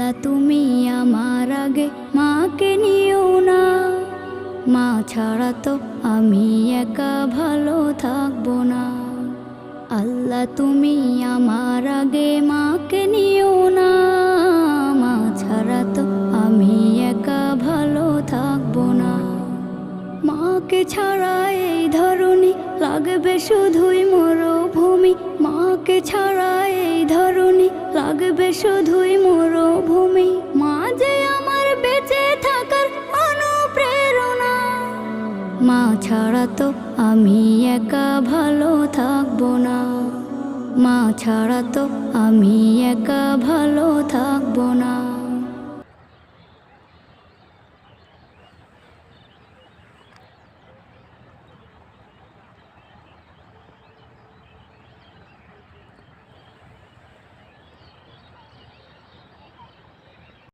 আল্লাহ তুমি আমার আগে মাকে নিও না, মা ছাড়া তো আমি একা ভালো থাকবো না। আল্লাহ তুমি আমার আগে মাকে নিও না, মা ছাড়া তো আমি একা ভালো থাকবো না। মাকে ছাড়া এই ধরনী লাগবে শুধুই মরুভূমি, মাকে ছাড়া এই ধরনী লাগবে শুধুই মরুভূমি। মা যে আমার বেঁচে থাকার অনুপ্রেরণা, মা ছাড়া তো আমি একা ভালো থাকবো না, মা ছাড়া তো আমি একা ভালো থাকবো